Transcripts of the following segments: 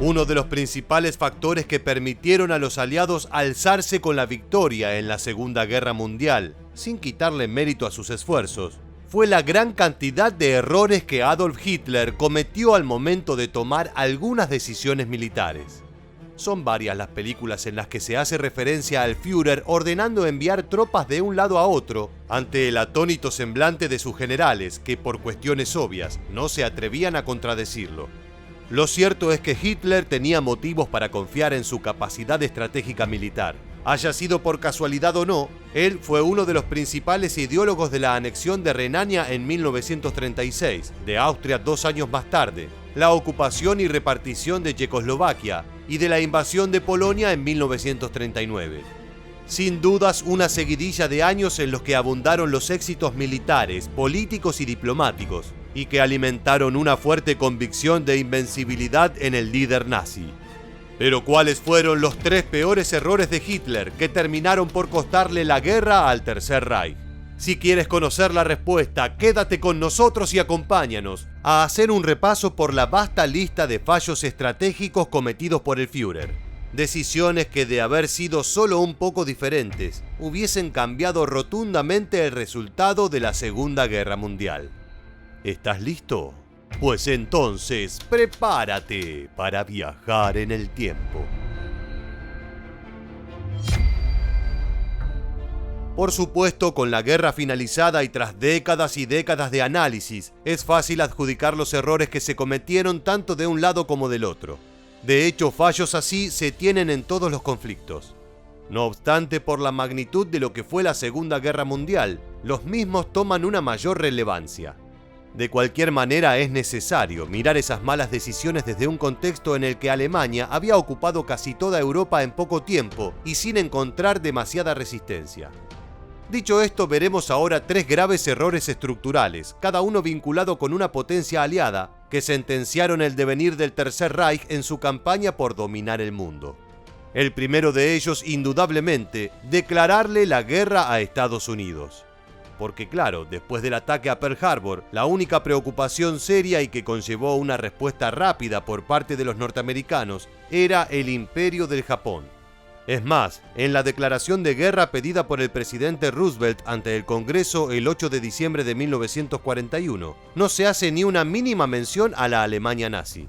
uno de los principales factores que permitieron a los aliados alzarse con la victoria en la Segunda Guerra Mundial, sin quitarle mérito a sus esfuerzos, fue la gran cantidad de errores que Adolf Hitler cometió al momento de tomar algunas decisiones militares. Son varias las películas en las que se hace referencia al Führer ordenando enviar tropas de un lado a otro ante el atónito semblante de sus generales, que por cuestiones obvias no se atrevían a contradecirlo. Lo cierto es que Hitler tenía motivos para confiar en su capacidad estratégica militar. Haya sido por casualidad o no, él fue uno de los principales ideólogos de la anexión de Renania en 1936, de Austria 2 años más tarde, la ocupación y repartición de Checoslovaquia y de la invasión de Polonia en 1939. Sin dudas, una seguidilla de años en los que abundaron los éxitos militares, políticos y diplomáticos, y que alimentaron una fuerte convicción de invencibilidad en el líder nazi. Pero ¿cuáles fueron los 3 peores errores de Hitler que terminaron por costarle la guerra al Tercer Reich? Si quieres conocer la respuesta, quédate con nosotros y acompáñanos a hacer un repaso por la vasta lista de fallos estratégicos cometidos por el Führer. Decisiones que, de haber sido solo un poco diferentes, hubiesen cambiado rotundamente el resultado de la Segunda Guerra Mundial. ¿Estás listo? Pues entonces, prepárate para viajar en el tiempo. Por supuesto, con la guerra finalizada y tras décadas y décadas de análisis, es fácil adjudicar los errores que se cometieron tanto de un lado como del otro. De hecho, fallos así se tienen en todos los conflictos. No obstante, por la magnitud de lo que fue la Segunda Guerra Mundial, los mismos toman una mayor relevancia. De cualquier manera, es necesario mirar esas malas decisiones desde un contexto en el que Alemania había ocupado casi toda Europa en poco tiempo y sin encontrar demasiada resistencia. Dicho esto, veremos ahora 3 graves errores estructurales, cada uno vinculado con una potencia aliada, que sentenciaron el devenir del Tercer Reich en su campaña por dominar el mundo. El primero de ellos, indudablemente, declararle la guerra a Estados Unidos. Porque claro, después del ataque a Pearl Harbor, la única preocupación seria y que conllevó una respuesta rápida por parte de los norteamericanos era el imperio del Japón. Es más, en la declaración de guerra pedida por el presidente Roosevelt ante el Congreso el 8 de diciembre de 1941, no se hace ni una mínima mención a la Alemania nazi.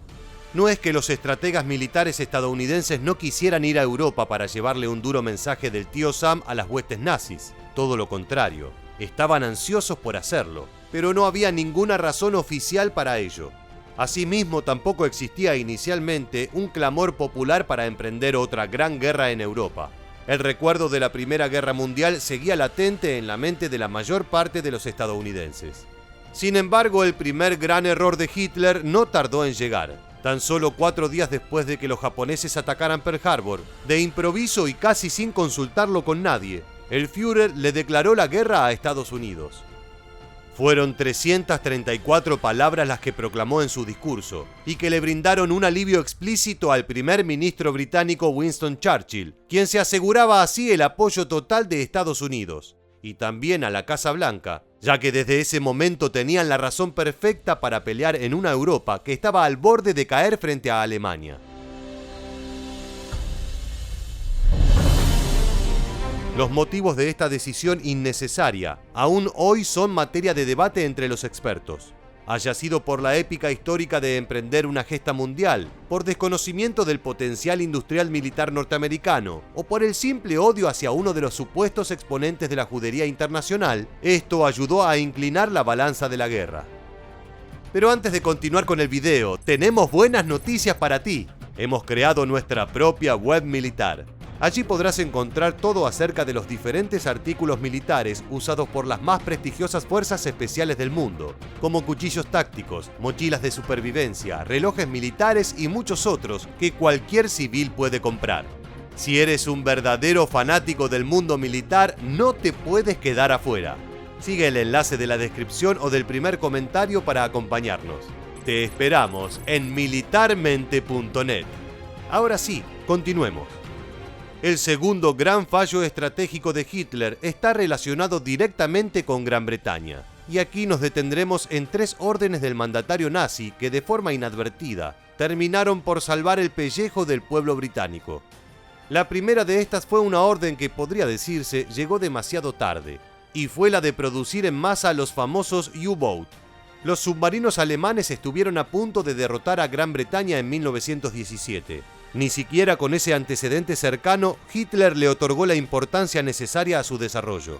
No es que los estrategas militares estadounidenses no quisieran ir a Europa para llevarle un duro mensaje del tío Sam a las huestes nazis, todo lo contrario, estaban ansiosos por hacerlo, pero no había ninguna razón oficial para ello. Asimismo, tampoco existía inicialmente un clamor popular para emprender otra gran guerra en Europa. El recuerdo de la Primera Guerra Mundial seguía latente en la mente de la mayor parte de los estadounidenses. Sin embargo, el primer gran error de Hitler no tardó en llegar. Tan solo 4 días después de que los japoneses atacaran Pearl Harbor, de improviso y casi sin consultarlo con nadie, el Führer le declaró la guerra a Estados Unidos. Fueron 334 palabras las que proclamó en su discurso, y que le brindaron un alivio explícito al primer ministro británico Winston Churchill, quien se aseguraba así el apoyo total de Estados Unidos, y también a la Casa Blanca, ya que desde ese momento tenían la razón perfecta para pelear en una Europa que estaba al borde de caer frente a Alemania. Los motivos de esta decisión innecesaria aún hoy son materia de debate entre los expertos. Haya sido por la épica histórica de emprender una gesta mundial, por desconocimiento del potencial industrial militar norteamericano o por el simple odio hacia uno de los supuestos exponentes de la judería internacional, esto ayudó a inclinar la balanza de la guerra. Pero antes de continuar con el video, tenemos buenas noticias para ti. Hemos creado nuestra propia web militar. Allí podrás encontrar todo acerca de los diferentes artículos militares usados por las más prestigiosas fuerzas especiales del mundo, como cuchillos tácticos, mochilas de supervivencia, relojes militares y muchos otros que cualquier civil puede comprar. Si eres un verdadero fanático del mundo militar, no te puedes quedar afuera. Sigue el enlace de la descripción o del primer comentario para acompañarnos. Te esperamos en militarmente.net. Ahora sí, continuemos. El segundo gran fallo estratégico de Hitler está relacionado directamente con Gran Bretaña. Y aquí nos detendremos en 3 órdenes del mandatario nazi que de forma inadvertida terminaron por salvar el pellejo del pueblo británico. La primera de estas fue una orden que, podría decirse, llegó demasiado tarde, y fue la de producir en masa los famosos U-Boat. Los submarinos alemanes estuvieron a punto de derrotar a Gran Bretaña en 1917. Ni siquiera con ese antecedente cercano, Hitler le otorgó la importancia necesaria a su desarrollo.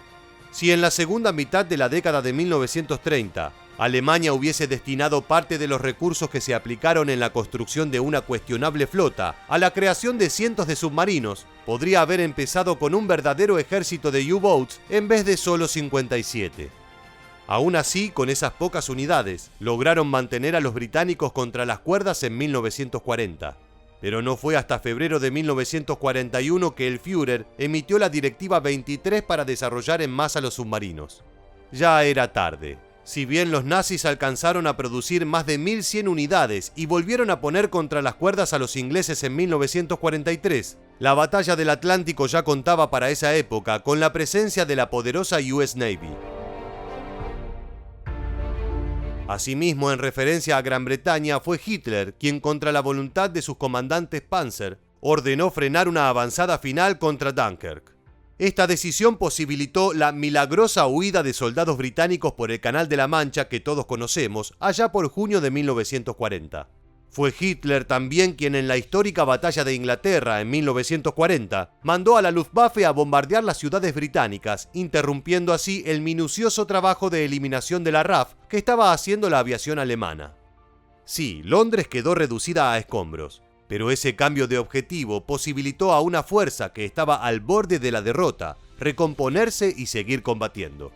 Si en la segunda mitad de la década de 1930, Alemania hubiese destinado parte de los recursos que se aplicaron en la construcción de una cuestionable flota a la creación de cientos de submarinos, podría haber empezado con un verdadero ejército de U-Boats en vez de solo 57. Aún así, con esas pocas unidades, lograron mantener a los británicos contra las cuerdas en 1940. Pero no fue hasta febrero de 1941 que el Führer emitió la Directiva 23 para desarrollar en masa los submarinos. Ya era tarde. Si bien los nazis alcanzaron a producir más de 1100 unidades y volvieron a poner contra las cuerdas a los ingleses en 1943, la batalla del Atlántico ya contaba para esa época con la presencia de la poderosa US Navy. Asimismo, en referencia a Gran Bretaña, fue Hitler quien, contra la voluntad de sus comandantes Panzer, ordenó frenar una avanzada final contra Dunkirk. Esta decisión posibilitó la milagrosa huida de soldados británicos por el Canal de la Mancha que todos conocemos, allá por junio de 1940. Fue Hitler también quien, en la histórica batalla de Inglaterra en 1940, mandó a la Luftwaffe a bombardear las ciudades británicas, interrumpiendo así el minucioso trabajo de eliminación de la RAF que estaba haciendo la aviación alemana. Sí, Londres quedó reducida a escombros, pero ese cambio de objetivo posibilitó a una fuerza que estaba al borde de la derrota recomponerse y seguir combatiendo.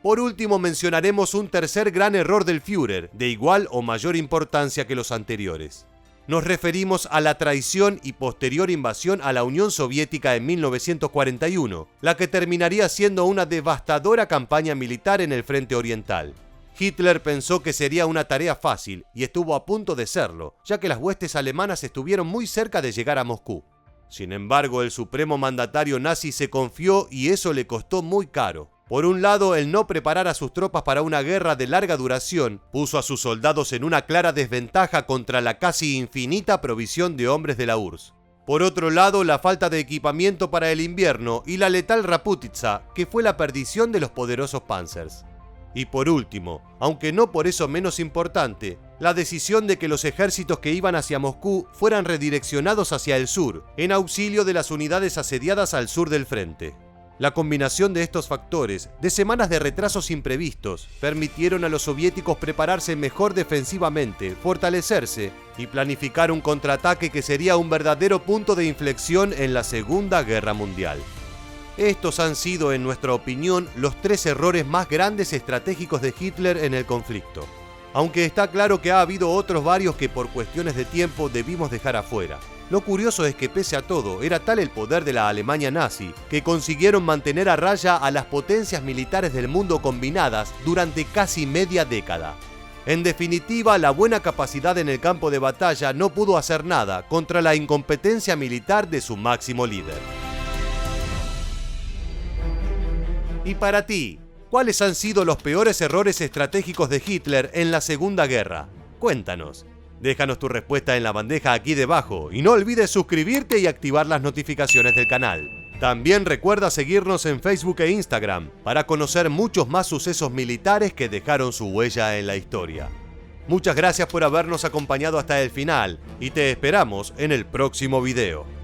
Por último, mencionaremos un tercer gran error del Führer, de igual o mayor importancia que los anteriores. Nos referimos a la traición y posterior invasión a la Unión Soviética en 1941, la que terminaría siendo una devastadora campaña militar en el frente oriental. Hitler pensó que sería una tarea fácil y estuvo a punto de serlo, ya que las huestes alemanas estuvieron muy cerca de llegar a Moscú. Sin embargo, el supremo mandatario nazi se confió y eso le costó muy caro. Por un lado, el no preparar a sus tropas para una guerra de larga duración puso a sus soldados en una clara desventaja contra la casi infinita provisión de hombres de la URSS. Por otro lado, la falta de equipamiento para el invierno y la letal Raputitsa, que fue la perdición de los poderosos Panzers. Y por último, aunque no por eso menos importante, la decisión de que los ejércitos que iban hacia Moscú fueran redireccionados hacia el sur, en auxilio de las unidades asediadas al sur del frente. La combinación de estos factores, de semanas de retrasos imprevistos, permitieron a los soviéticos prepararse mejor defensivamente, fortalecerse y planificar un contraataque que sería un verdadero punto de inflexión en la Segunda Guerra Mundial. Estos han sido, en nuestra opinión, los 3 errores más grandes estratégicos de Hitler en el conflicto. Aunque está claro que ha habido otros varios que por cuestiones de tiempo debimos dejar afuera. Lo curioso es que pese a todo, era tal el poder de la Alemania nazi que consiguieron mantener a raya a las potencias militares del mundo combinadas durante casi media década. En definitiva, la buena capacidad en el campo de batalla no pudo hacer nada contra la incompetencia militar de su máximo líder. Y para ti, ¿cuáles han sido los peores errores estratégicos de Hitler en la Segunda Guerra? Cuéntanos. Déjanos tu respuesta en la bandeja aquí debajo y no olvides suscribirte y activar las notificaciones del canal. También recuerda seguirnos en Facebook e Instagram para conocer muchos más sucesos militares que dejaron su huella en la historia. Muchas gracias por habernos acompañado hasta el final y te esperamos en el próximo video.